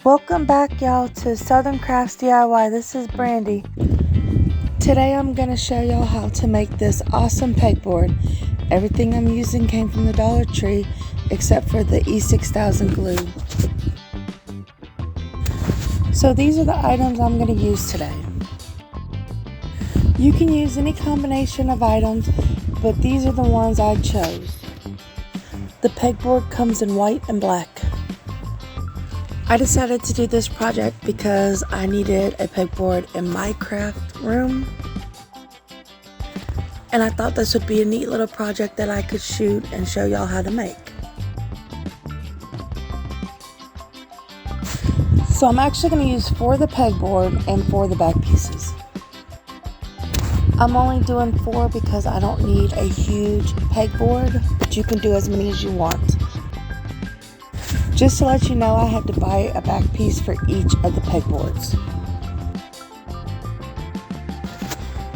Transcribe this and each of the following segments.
Welcome back, y'all, to Southern Crafts DIY. This is Brandy. Today I'm going to show y'all how to make this awesome pegboard. Everything I'm using came from the Dollar Tree except for the E6000 glue. So these are the items I'm going to use today. You can use any combination of items, but these are the ones I chose. The pegboard comes in white and black. I decided to do this project because I needed a pegboard in my craft room. And I thought this would be a neat little project that I could shoot and show y'all how to make. So I'm actually going to use for the pegboard and for the back pieces. I'm only doing 4 because I don't need a huge pegboard, but you can do as many as you want. Just to let you know, I had to buy a back piece for each of the pegboards.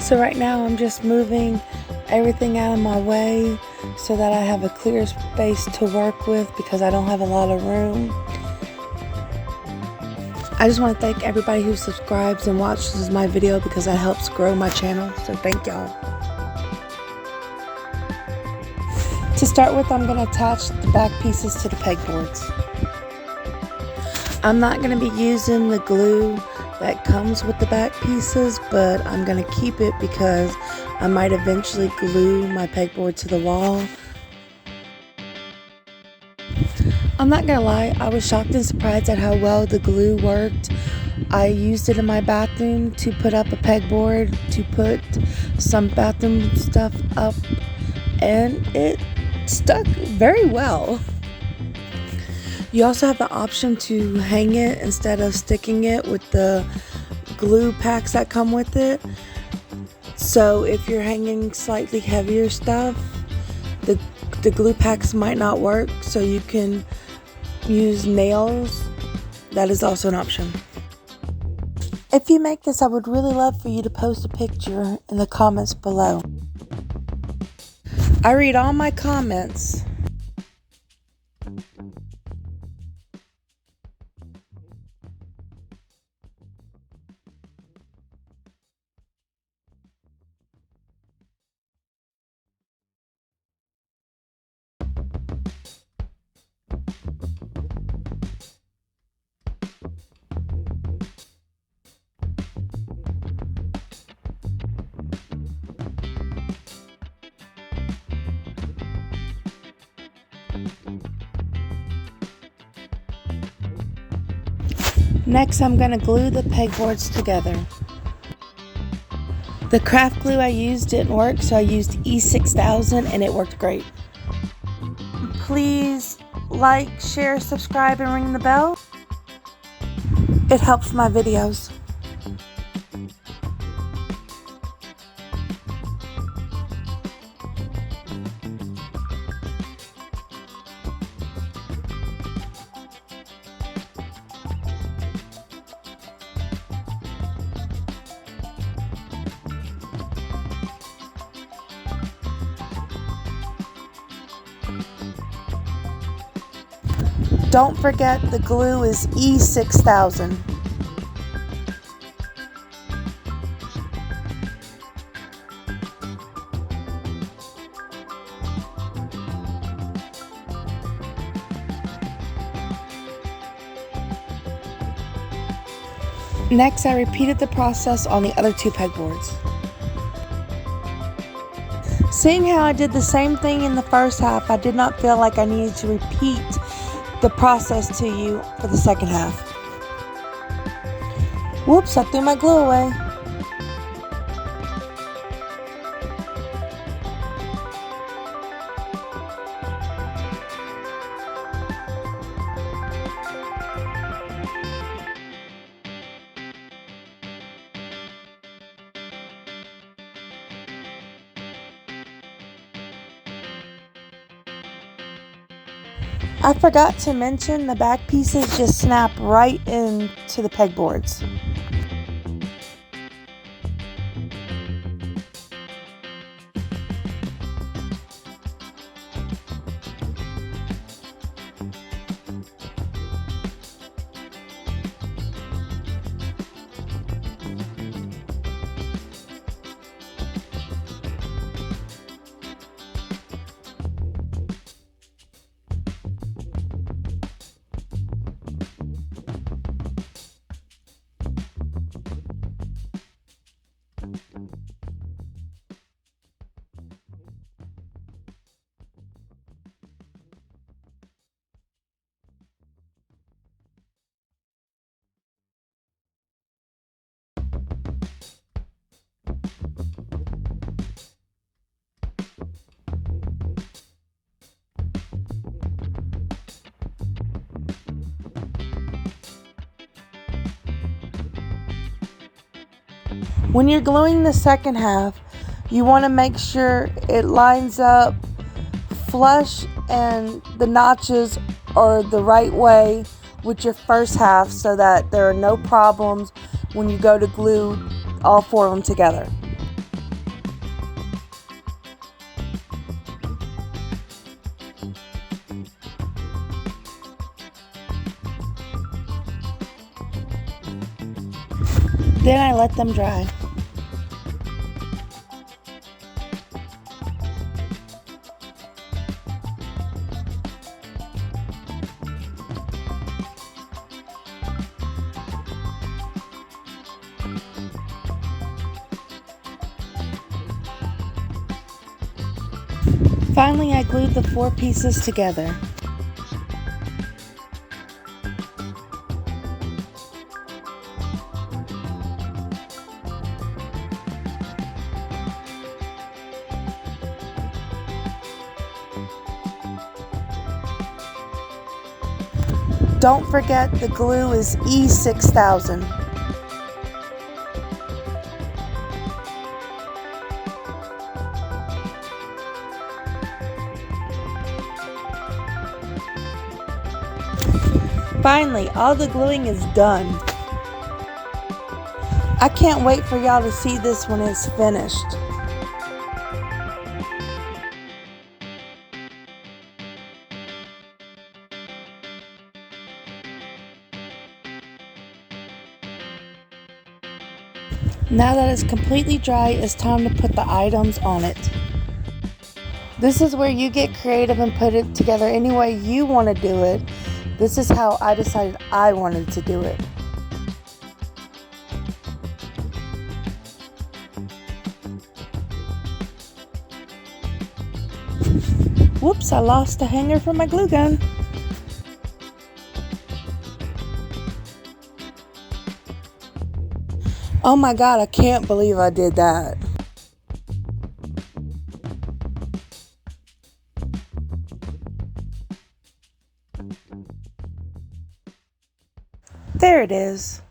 So right now I'm just moving everything out of my way so that I have a clear space to work with because I don't have a lot of room. I just want to thank everybody who subscribes and watches my video because that helps grow my channel, so thank y'all. To start with, I'm going to attach the back pieces to the pegboards. I'm not going to be using the glue that comes with the back pieces, but I'm going to keep it because I might eventually glue my pegboard to the wall. I'm not gonna lie, I was shocked and surprised at how well the glue worked. I used it in my bathroom to put up a pegboard, to put some bathroom stuff up, and it stuck very well. You also have the option to hang it instead of sticking it with the glue packs that come with it. So if you're hanging slightly heavier stuff, the glue packs might not work, so you can use nails. That is also an option. If you make this, I would really love for you to post a picture in the comments below. I read all my comments. Next, I'm going to glue the pegboards together. The craft glue I used didn't work, so I used E6000 and it worked great. Please like, share, subscribe, and ring the bell. It helps my videos. Don't forget the glue is E6000. Next, I repeated the process on the other 2 pegboards. Seeing how I did the same thing in the first half, I did not feel like I needed to repeat the process to you for the second half. Whoops, I threw my glue away. I forgot to mention the back pieces just snap right into the pegboards. When you're gluing the second half, you want to make sure it lines up flush and the notches are the right way with your first half so that there are no problems when you go to glue all four of them together. Then I let them dry. Finally, I glued the four pieces together. Don't forget the glue is E6000. Finally, all the gluing is done. I can't wait for y'all to see this when it's finished. Now that it's completely dry, it's time to put the items on it. This is where you get creative and put it together any way you want to do it. This is how I decided I wanted to do it. Whoops, I lost a hanger for my glue gun. Oh my God, I can't believe I did that. There it is.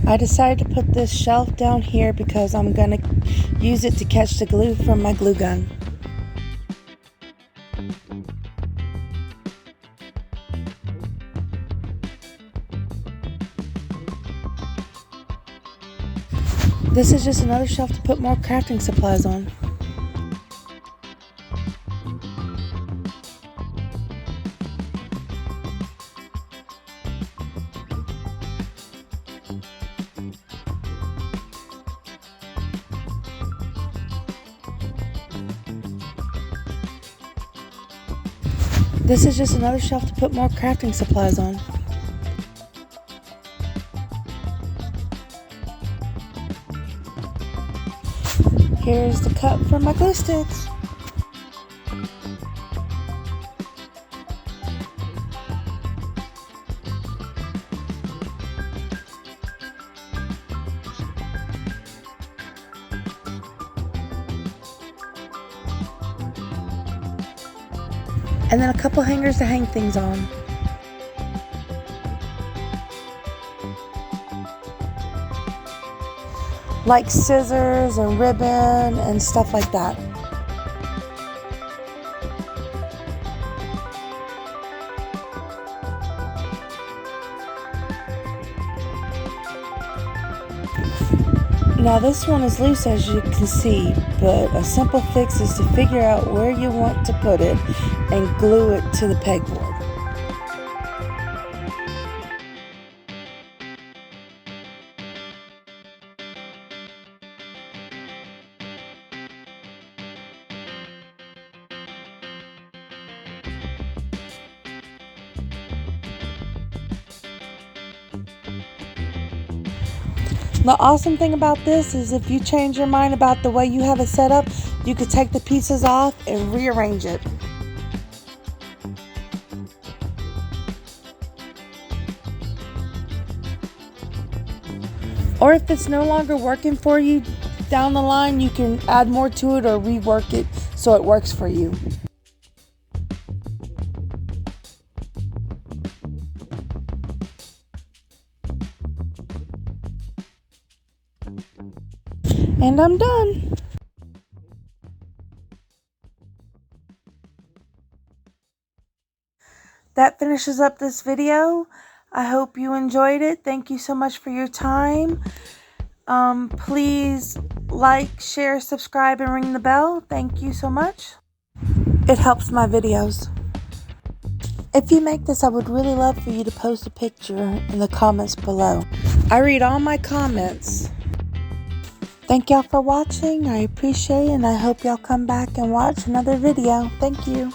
I decided to put this shelf down here because I'm going to use it to catch the glue from my glue gun. This is just another shelf to put more crafting supplies on. This is just another shelf to put more crafting supplies on. Here's the cup for my glue sticks. And then a couple hangers to hang things on. Like scissors and ribbon and stuff like that. Now this one is loose, as you can see, but a simple fix is to figure out where you want to put it and glue it to the pegboard. The awesome thing about this is if you change your mind about the way you have it set up, you could take the pieces off and rearrange it. Or if it's no longer working for you down the line, you can add more to it or rework it so it works for you. And I'm done. That finishes up this video. I hope you enjoyed it. Thank you so much for your time. Please like, share, subscribe, and ring the bell. Thank you so much. It helps my videos. If you make this, I would really love for you to post a picture in the comments below. I read all my comments. Thank y'all for watching. I appreciate it, and I hope y'all come back and watch another video. Thank you.